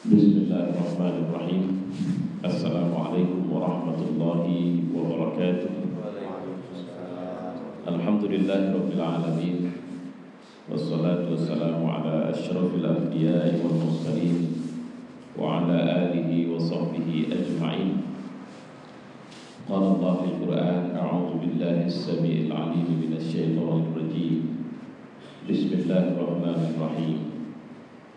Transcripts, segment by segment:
Bismillahirrahmanirrahim. Assalamualaikum warahmatullahi wabarakatuh. Alhamdulillahirabbil alamin. Wassalatu wassalamu ala asyrafil anbiya'i wal mursalin wa ala alihi wa sahbihi ajma'in. Qala Allah fil Qur'an, a'udzu billahi as-sami'il 'alim minasy syaithanir rajim. Bismillahirrahmanirrahim.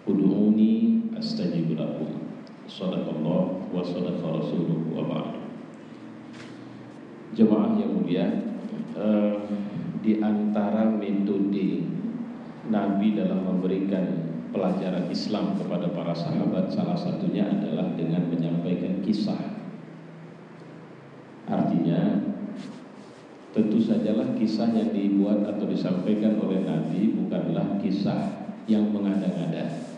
Ud'uni astajib lakum. Shadaqallah wa shadaqa rasuluhu wa ba'd. Jemaah yang mulia, di antara metode Nabi dalam memberikan pelajaran Islam kepada para sahabat, salah satunya adalah dengan menyampaikan kisah. Artinya, tentu sajalah kisah yang dibuat atau disampaikan oleh Nabi bukanlah kisah yang mengada-ngada,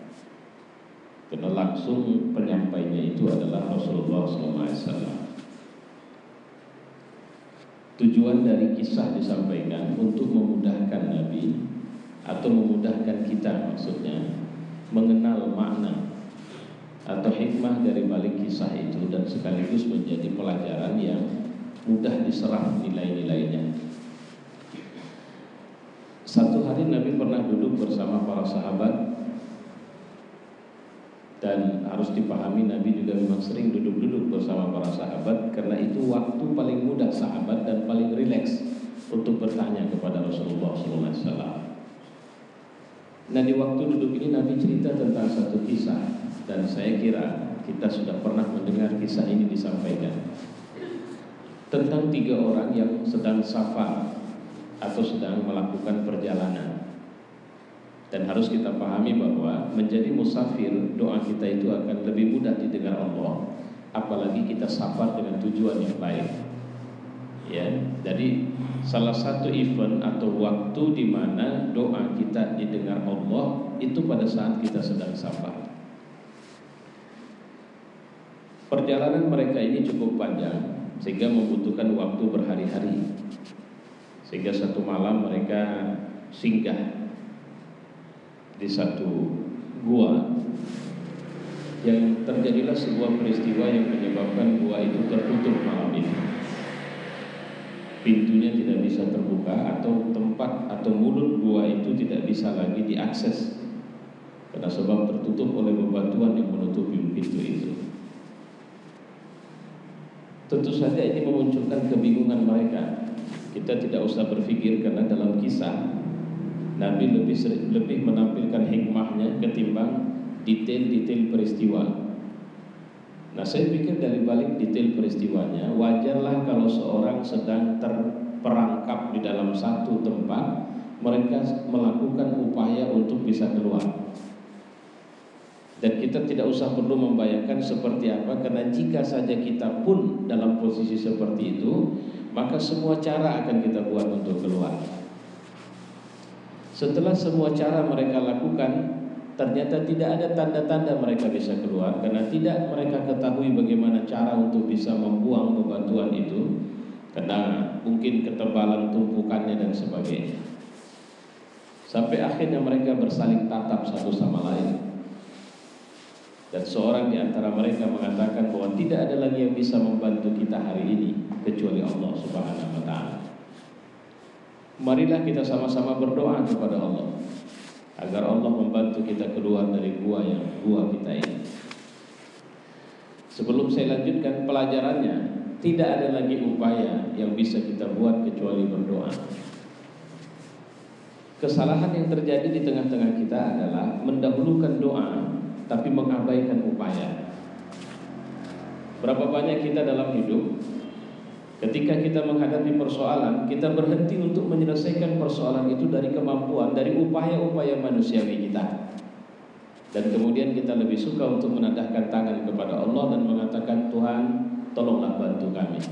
karena langsung penyampainya itu adalah Rasulullah SAW. Tujuan dari kisah disampaikan untuk memudahkan Nabi atau memudahkan kita, maksudnya mengenal makna atau hikmah dari balik kisah itu, dan sekaligus menjadi pelajaran yang mudah diserap nilai-nilainya. Satu hari Nabi pernah duduk bersama para sahabat. Dan harus dipahami, Nabi juga memang sering duduk-duduk bersama para sahabat, karena itu waktu paling mudah sahabat dan paling rileks untuk bertanya kepada Rasulullah SAW. Nah, di waktu duduk ini Nabi cerita tentang satu kisah, dan saya kira kita sudah pernah mendengar kisah ini disampaikan, tentang 3 orang yang sedang safar atau sedang melakukan perjalanan. Dan harus kita pahami bahwa menjadi musafir, doa kita itu akan lebih mudah didengar Allah, apalagi kita safar dengan tujuan yang baik. Ya, jadi salah satu event atau waktu di mana doa kita didengar Allah itu pada saat kita sedang safar. Perjalanan mereka ini cukup panjang sehingga membutuhkan waktu berhari-hari. Sehingga satu malam mereka singgah di satu gua, yang terjadilah sebuah peristiwa yang menyebabkan gua itu tertutup malam itu. Pintunya tidak bisa terbuka, atau tempat atau mulut gua itu tidak bisa lagi diakses karena sebab tertutup oleh bebatuan yang menutupi pintu itu. Tentu saja ini memunculkan kebingungan mereka. Kita tidak usah berpikir, karena dalam kisah Nabi lebih menampilkan hikmahnya ketimbang detail-detail peristiwa. Nah, saya pikir dari balik detail peristiwanya, wajarlah kalau seorang sedang terperangkap di dalam satu tempat, mereka melakukan upaya untuk bisa keluar. Dan kita tidak usah perlu membayangkan seperti apa, karena jika saja kita pun dalam posisi seperti itu, maka semua cara akan kita buat untuk keluar. Setelah semua cara mereka lakukan, ternyata tidak ada tanda-tanda mereka bisa keluar, karena tidak mereka ketahui bagaimana cara untuk bisa membuang bebatuan itu, karena mungkin ketebalan tumpukannya dan sebagainya. Sampai akhirnya mereka bersaling tatap satu sama lain. Dan seorang di antara mereka mengatakan bahwa tidak ada lagi yang bisa membantu kita hari ini kecuali Allah Subhanahu wa ta'ala. Marilah kita sama-sama berdoa kepada Allah agar Allah membantu kita keluar dari gua kita ini. Sebelum saya lanjutkan pelajarannya, tidak ada lagi upaya yang bisa kita buat kecuali berdoa. Kesalahan yang terjadi di tengah-tengah kita adalah mendahulukan doa tapi mengabaikan upaya. Berapa banyak kita dalam hidup, ketika kita menghadapi persoalan, kita berhenti untuk menyelesaikan persoalan itu dari kemampuan, dari upaya-upaya manusiawi kita. Dan kemudian kita lebih suka untuk menadahkan tangan kepada Allah dan mengatakan, Tuhan, tolonglah bantu kami.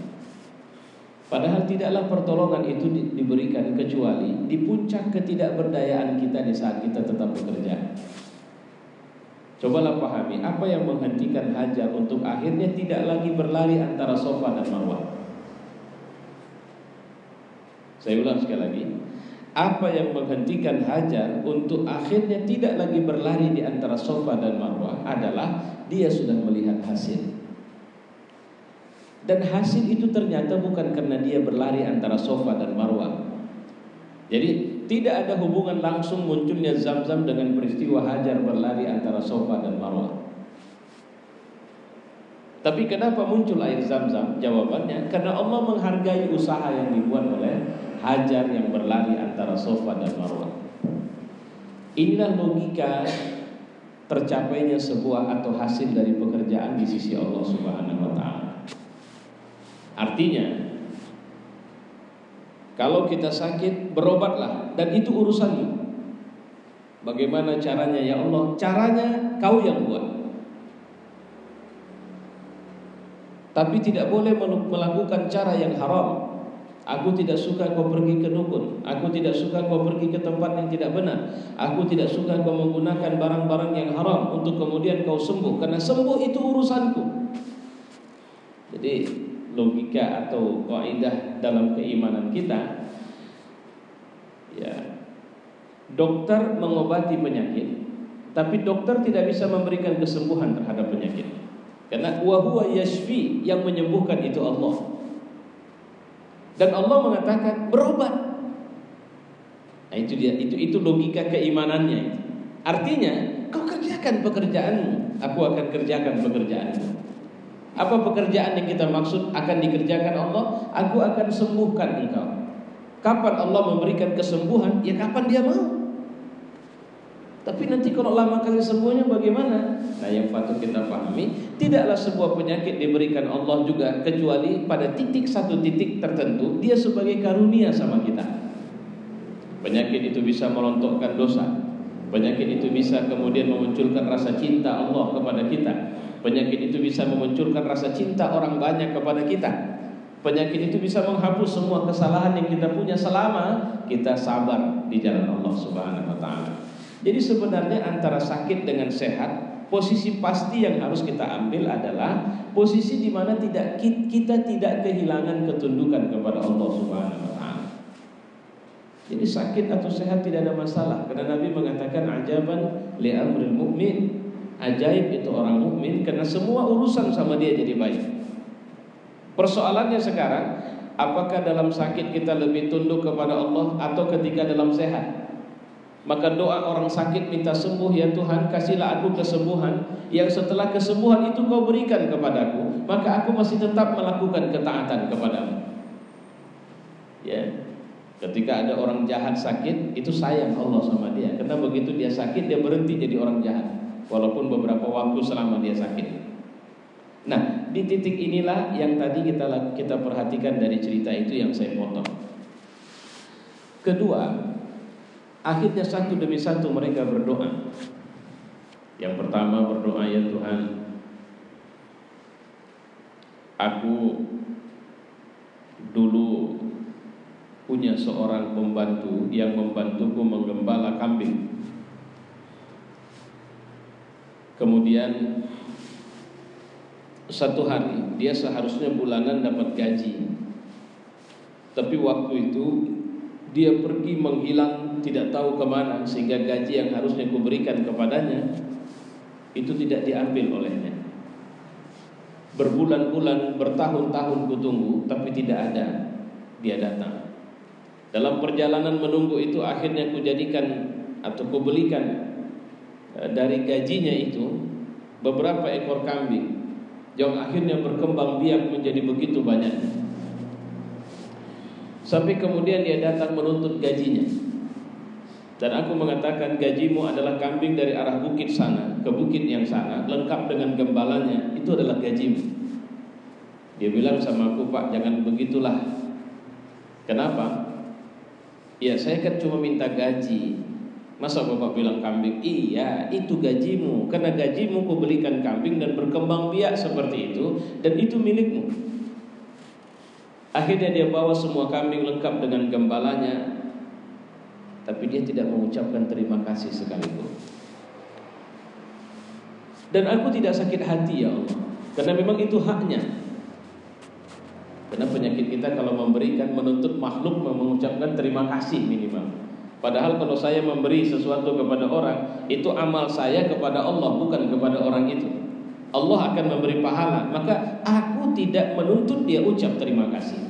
Padahal tidaklah pertolongan itu diberikan kecuali di puncak ketidakberdayaan kita di saat kita tetap bekerja. Cobalah pahami apa yang menghentikan Hajar untuk akhirnya tidak lagi berlari antara Safa dan Marwah. Saya ulang sekali lagi, apa yang menghentikan Hajar untuk akhirnya tidak lagi berlari di antara Safa dan Marwah adalah dia sudah melihat hasil. Dan hasil itu ternyata bukan karena dia berlari antara Safa dan Marwah. Jadi tidak ada hubungan langsung munculnya Zamzam dengan peristiwa Hajar berlari antara Safa dan Marwah. Tapi kenapa muncul air Zamzam? Jawabannya karena Allah menghargai usaha yang dibuat oleh Hajar yang berlari antara Safa dan Marwah. Inilah logika tercapainya sebuah atau hasil dari pekerjaan di sisi Allah Subhanahu wa taala. Artinya, kalau kita sakit, berobatlah, dan itu urusanmu. Bagaimana caranya ya Allah? Caranya kau yang buat. Tapi tidak boleh melakukan cara yang haram. Aku tidak suka kau pergi ke dukun. Aku tidak suka kau pergi ke tempat yang tidak benar. Aku tidak suka kau menggunakan barang-barang yang haram untuk kemudian kau sembuh. Karena sembuh itu urusanku. Jadi logika atau kaidah dalam keimanan kita, ya, dokter mengobati penyakit, tapi dokter tidak bisa memberikan kesembuhan terhadap penyakit. Karena wa huwa yashfi, yang menyembuhkan itu Allah. Dan Allah mengatakan berobat. Nah, itu dia, itu logika keimanannya. Artinya, kau kerjakan pekerjaanmu, aku akan kerjakan pekerjaanmu. Apa pekerjaan yang kita maksud akan dikerjakan Allah? Aku akan sembuhkan engkau. Kapan Allah memberikan kesembuhan? Ya kapan dia mau. Tapi nanti kalau lama kali sembuhnya bagaimana? Nah, yang patut kita pahami, tidaklah sebuah penyakit diberikan Allah juga kecuali pada satu titik tertentu dia sebagai karunia sama kita. Penyakit itu bisa merontokkan dosa. Penyakit itu bisa kemudian memunculkan rasa cinta Allah kepada kita. Penyakit itu bisa memunculkan rasa cinta orang banyak kepada kita. Penyakit itu bisa menghapus semua kesalahan yang kita punya selama kita sabar di jalan Allah Subhanahu wa taala. Jadi sebenarnya antara sakit dengan sehat, posisi pasti yang harus kita ambil adalah posisi di mana kita tidak kehilangan ketundukan kepada Allah Subhanahu wa taala. Jadi sakit atau sehat tidak ada masalah, karena Nabi mengatakan ajaban li amril mu'min. Ajaib itu orang mukmin karena semua urusan sama dia jadi baik. Persoalannya sekarang, apakah dalam sakit kita lebih tunduk kepada Allah atau ketika dalam sehat? Maka doa orang sakit minta sembuh, ya Tuhan kasihlah aku kesembuhan, yang setelah kesembuhan itu kau berikan kepadaku, maka aku masih tetap melakukan ketaatan kepadamu. Ya, ketika ada orang jahat sakit, itu sayang Allah sama dia, karena begitu dia sakit dia berhenti jadi orang jahat, walaupun beberapa waktu selama dia sakit. Nah, di titik inilah yang tadi kita perhatikan dari cerita itu yang saya potong. Kedua, akhirnya satu demi satu mereka berdoa. Yang pertama berdoa, ya Tuhan, aku dulu punya seorang pembantu yang membantuku menggembala kambing. Kemudian satu hari dia seharusnya bulanan dapat gaji, tapi waktu itu dia pergi menghilang tidak tahu kemana, sehingga gaji yang harusnya kuberikan kepadanya itu tidak diambil olehnya. Berbulan-bulan, bertahun-tahun kutunggu, tapi tidak ada dia datang. Dalam perjalanan menunggu itu akhirnya kujadikan atau kubelikan dari gajinya itu beberapa ekor kambing yang akhirnya berkembang biak menjadi begitu banyak. Sampai kemudian dia datang menuntut gajinya. Dan aku mengatakan gajimu adalah kambing dari arah bukit sana ke bukit yang sana, lengkap dengan gembalanya, itu adalah gajimu. Dia bilang sama aku, Pak, jangan begitulah. Kenapa? Ya saya kan cuma minta gaji. Masa Bapak bilang kambing? Iya, itu gajimu. Karena gajimu ku belikan kambing dan berkembang biak seperti itu, dan itu milikmu. Akhirnya dia bawa semua kambing lengkap dengan gembalanya, tapi dia tidak mengucapkan terima kasih sekalipun. Dan aku tidak sakit hati, ya Allah, karena memang itu haknya. Karena penyakit kita kalau memberikan, menuntut makhluk mengucapkan terima kasih minimal. Padahal kalau saya memberi sesuatu kepada orang, itu amal saya kepada Allah, bukan kepada orang itu. Allah akan memberi pahala, maka aku tidak menuntut dia ucap terima kasih.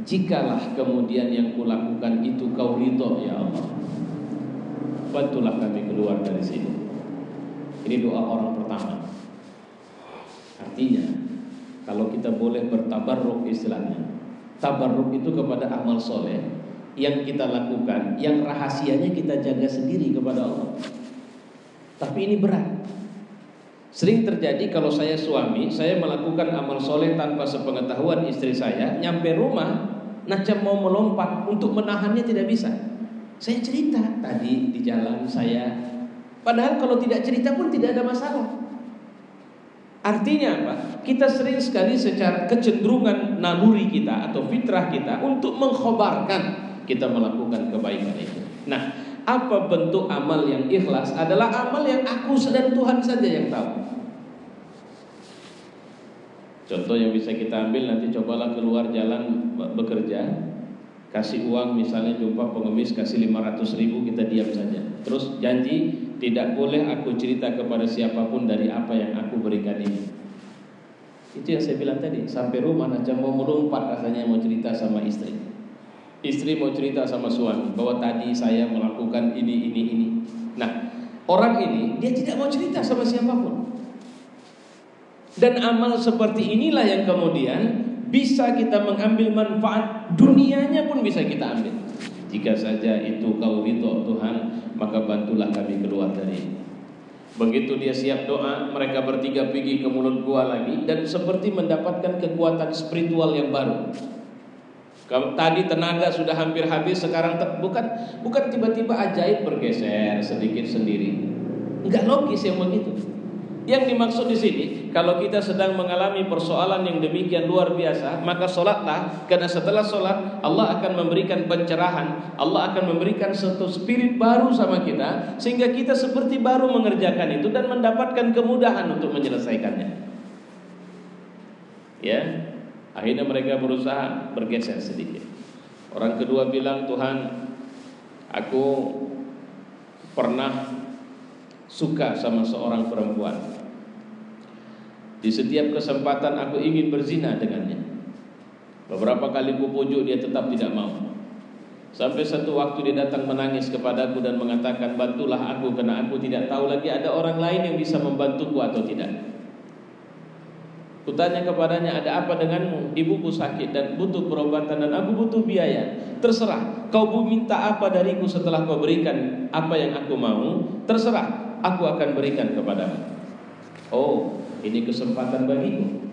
Jikalah kemudian yang kulakukan itu kau ridho ya Allah, bantulah kami keluar dari sini. Ini doa orang pertama. Artinya kalau kita boleh bertabarruk, istilahnya tabarruk itu kepada amal soleh yang kita lakukan, yang rahasianya kita jaga sendiri kepada Allah. Tapi ini berat. Sering terjadi kalau saya suami, saya melakukan amal soleh tanpa sepengetahuan istri saya, nyampe rumah, macam mau melompat, untuk menahannya tidak bisa. Saya cerita tadi di jalan saya, padahal kalau tidak cerita pun tidak ada masalah. Artinya apa? Kita sering sekali secara kecenderungan naluri kita atau fitrah kita untuk mengkhabarkan kita melakukan kebaikan itu. Nah, apa bentuk amal yang ikhlas? Adalah amal yang aku dan Tuhan saja yang tahu. Contoh yang bisa kita ambil, nanti cobalah keluar jalan bekerja, kasih uang misalnya, jumpa pengemis kasih 500.000, kita diam saja. Terus janji tidak boleh aku cerita kepada siapapun dari apa yang aku berikan ini. Itu yang saya bilang tadi, sampai rumah macam mau melompat rasanya, mau cerita sama istri. Istri mau cerita sama suami bahwa tadi saya melakukan ini. Nah, orang ini dia tidak mau cerita sama siapapun. Dan amal seperti inilah yang kemudian bisa kita mengambil manfaat, dunianya pun bisa kita ambil. Jika saja itu kau ridho Tuhan, maka bantulah kami keluar dari ini. Begitu dia siap doa, mereka bertiga pergi ke mulut gua lagi, dan seperti mendapatkan kekuatan spiritual yang baru. Kalau tadi tenaga sudah hampir habis, sekarang bukan tiba-tiba ajaib bergeser sedikit sendiri. Enggak logis yang begitu. Yang dimaksud di sini, kalau kita sedang mengalami persoalan yang demikian luar biasa, maka solatlah, karena setelah solat Allah akan memberikan pencerahan, Allah akan memberikan satu spirit baru sama kita, sehingga kita seperti baru mengerjakan itu dan mendapatkan kemudahan untuk menyelesaikannya. Ya, akhirnya mereka berusaha bergeser sedikit. Orang kedua bilang, Tuhan, aku pernah suka sama seorang perempuan. Di setiap kesempatan aku ingin berzina dengannya. Beberapa kali kupujuk, dia tetap tidak mau. Sampai satu waktu dia datang menangis kepadaku dan mengatakan, bantulah aku karena aku tidak tahu lagi ada orang lain yang bisa membantuku atau tidak. Kutanya kepadanya, ada apa denganmu? Ibuku sakit dan butuh perobatan dan aku butuh biaya. Terserah, kau minta apa dariku setelah kau berikan apa yang aku mau, terserah, aku akan berikan kepadamu. Oh, ini kesempatan bagiku.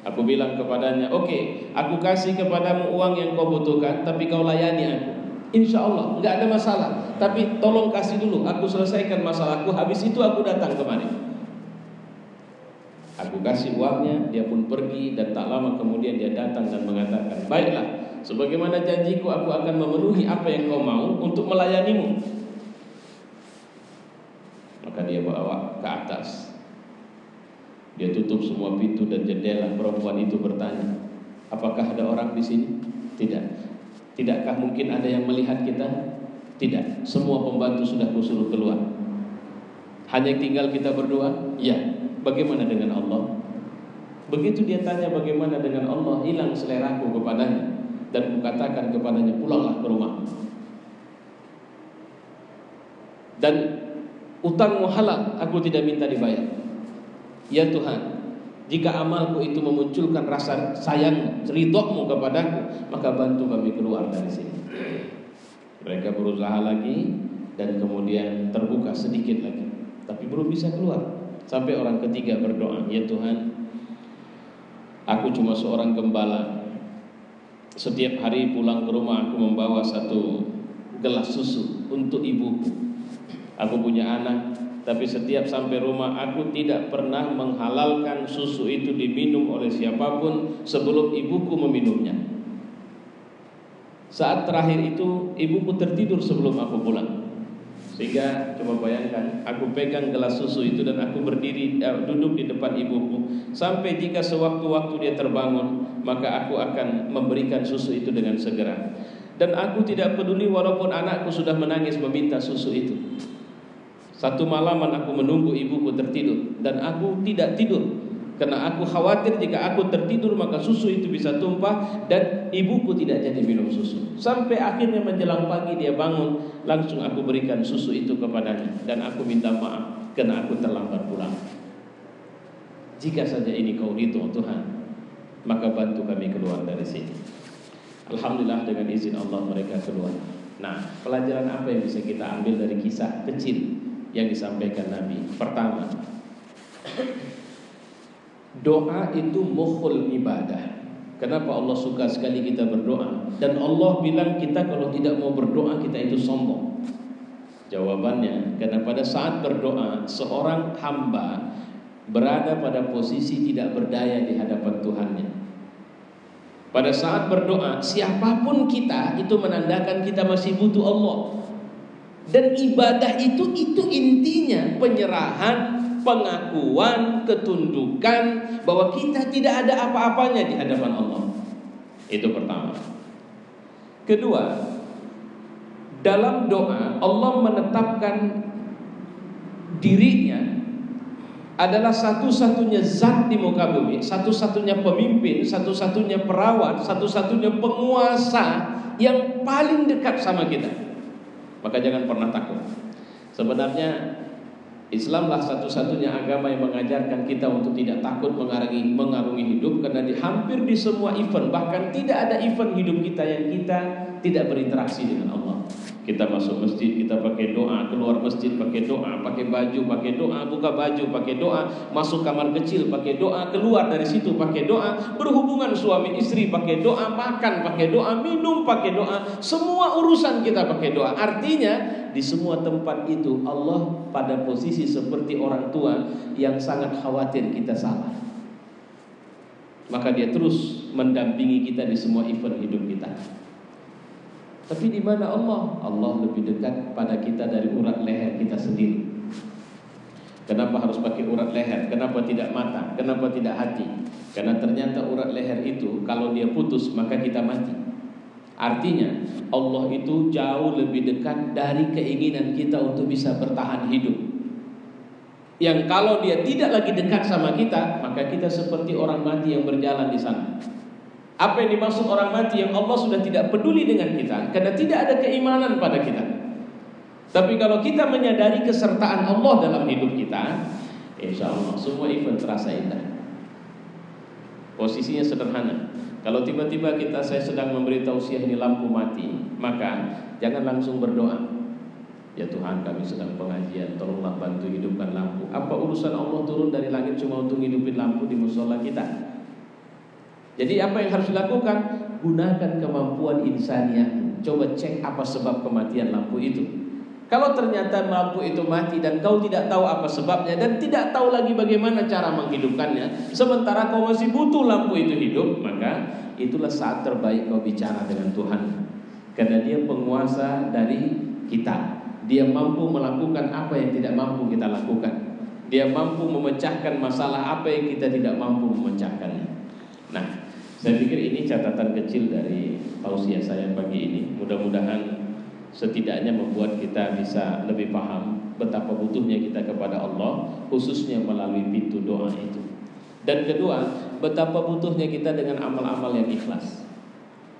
Aku bilang kepadanya, oke, aku kasih kepadamu uang yang kau butuhkan, tapi kau layani aku. Insya Allah, nggak ada masalah. Tapi tolong kasih dulu, aku selesaikan masalahku. Habis itu aku datang kemari. Aku kasih uangnya, dia pun pergi, dan tak lama kemudian dia datang dan mengatakan, baiklah, sebagaimana janjiku, aku akan memenuhi apa yang kau mau untuk melayanimu. Maka dia bawa ke atas. Dia tutup semua pintu dan jendela. Perempuan itu bertanya, apakah ada orang di sini? Tidak. Tidakkah mungkin ada yang melihat kita? Tidak. Semua pembantu sudah kusuruh keluar. Hanya tinggal kita berdua? Ya. Bagaimana dengan Allah? Begitu dia tanya bagaimana dengan Allah, hilang seleraku kepadanya, dan kukatakan kepadanya, pulanglah ke rumah. Dan utangmu halal, aku tidak minta dibayar. Ya Tuhan, jika amalku itu memunculkan rasa sayang, ridho-Mu kepadaku, maka bantu kami keluar dari sini. Mereka berusaha lagi dan kemudian terbuka sedikit lagi, tapi belum bisa keluar. Sampai orang ketiga berdoa, ya Tuhan, aku cuma seorang gembala. Setiap hari pulang ke rumah aku membawa satu gelas susu untuk ibuku. Aku punya anak, tapi setiap sampai rumah aku tidak pernah menghalalkan susu itu diminum oleh siapapun sebelum ibuku meminumnya. Saat terakhir itu ibuku tertidur sebelum aku pulang. Sehingga coba bayangkan, aku pegang gelas susu itu dan aku berdiri duduk di depan ibuku. Sampai jika sewaktu-waktu dia terbangun, maka aku akan memberikan susu itu dengan segera. Dan aku tidak peduli walaupun anakku sudah menangis meminta susu itu. Satu malaman aku menunggu ibuku tertidur, dan aku tidak tidur karena aku khawatir jika aku tertidur maka susu itu bisa tumpah dan ibuku tidak jadi minum susu. Sampai akhirnya menjelang pagi dia bangun, langsung aku berikan susu itu kepadanya, dan aku minta maaf karena aku terlambat pulang. Jika saja ini kau ridho Tuhan, maka bantu kami keluar dari sini. Alhamdulillah dengan izin Allah mereka keluar. Nah, pelajaran apa yang bisa kita ambil dari kisah kecil yang disampaikan Nabi? Pertama, doa itu mukhul ibadah. Kenapa Allah suka sekali kita berdoa? Dan Allah bilang kita kalau tidak mau berdoa kita itu sombong. Jawabannya, karena pada saat berdoa seorang hamba berada pada posisi tidak berdaya di hadapan Tuhannya. Pada saat berdoa, siapapun kita itu menandakan kita masih butuh Allah. Dan ibadah itu intinya penyerahan, pengakuan, ketundukan bahwa kita tidak ada apa-apanya di hadapan Allah. Itu pertama. Kedua, dalam doa Allah menetapkan dirinya adalah satu-satunya zat di muka bumi, satu-satunya pemimpin, satu-satunya perawat, satu-satunya penguasa yang paling dekat sama kita. Maka jangan pernah takut. Sebenarnya Islamlah satu-satunya agama yang mengajarkan kita untuk tidak takut mengarungi hidup, karena hampir di semua event, bahkan tidak ada event hidup kita yang kita tidak berinteraksi dengan Allah. Kita masuk masjid, kita pakai doa, keluar masjid pakai doa, pakai baju pakai doa, buka baju pakai doa, masuk kamar kecil pakai doa, keluar dari situ pakai doa, berhubungan suami istri pakai doa, makan pakai doa, minum pakai doa, semua urusan kita pakai doa. Artinya di semua tempat itu Allah pada posisi seperti orang tua yang sangat khawatir kita salah. Maka dia terus mendampingi kita di semua event hidup kita. Tapi di mana Allah? Allah lebih dekat pada kita dari urat leher kita sendiri. Kenapa harus pakai urat leher? Kenapa tidak mata? Kenapa tidak hati? Karena ternyata urat leher itu kalau dia putus maka kita mati. Artinya Allah itu jauh lebih dekat dari keinginan kita untuk bisa bertahan hidup. Yang kalau dia tidak lagi dekat sama kita, maka kita seperti orang mati yang berjalan di sana. Apa yang dimaksud orang mati? Yang Allah sudah tidak peduli dengan kita karena tidak ada keimanan pada kita. Tapi kalau kita menyadari kesertaan Allah dalam hidup kita, insya Allah semua event terasa indah. Posisinya sederhana. Kalau tiba-tiba saya sedang memberi tausiah ini lampu mati, maka jangan langsung berdoa. Ya Tuhan, kami sedang pengajian, tolonglah bantu hidupkan lampu. Apa urusan Allah turun dari langit cuma untuk hidupin lampu di musola kita? Jadi apa yang harus dilakukan? Gunakan kemampuan insaniah. Coba cek apa sebab kematian lampu itu. Kalau ternyata lampu itu mati dan kau tidak tahu apa sebabnya dan tidak tahu lagi bagaimana cara menghidupkannya, sementara kau masih butuh lampu itu hidup, maka itulah saat terbaik kau bicara dengan Tuhan. Karena Dia penguasa dari kita. Dia mampu melakukan apa yang tidak mampu kita lakukan. Dia mampu memecahkan masalah apa yang kita tidak mampu memecahkannya. Nah, saya pikir ini catatan kecil dari tausiah saya pagi ini. Mudah-mudahan setidaknya membuat kita bisa lebih paham betapa butuhnya kita kepada Allah, khususnya melalui pintu doa itu. Dan kedua, betapa butuhnya kita dengan amal-amal yang ikhlas.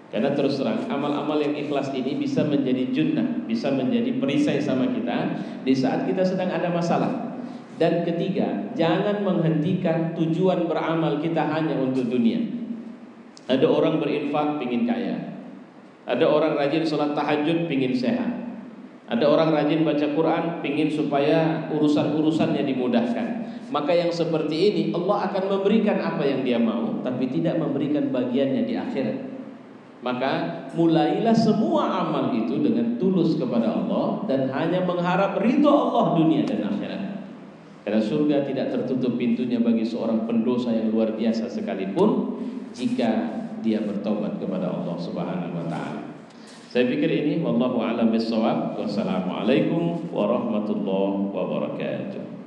Karena terus terang, amal-amal yang ikhlas ini bisa menjadi junnah, bisa menjadi perisai sama kita di saat kita sedang ada masalah. Dan ketiga, jangan menghentikan tujuan beramal kita hanya untuk dunia. Ada orang berinfak pingin kaya, ada orang rajin sholat tahajud pingin sehat, ada orang rajin baca Quran pingin supaya urusan-urusannya dimudahkan. Maka yang seperti ini Allah akan memberikan apa yang Dia mau, tapi tidak memberikan bagiannya di akhirat. Maka mulailah semua amal itu dengan tulus kepada Allah dan hanya mengharap ridho Allah dunia dan akhirat. Karena surga tidak tertutup pintunya bagi seorang pendosa yang luar biasa sekalipun, jika dia bertobat kepada Allah Subhanahu wa taala. Saya pikir ini wallahu a'lam bissawab. Wassalamualaikum warahmatullahi wabarakatuh.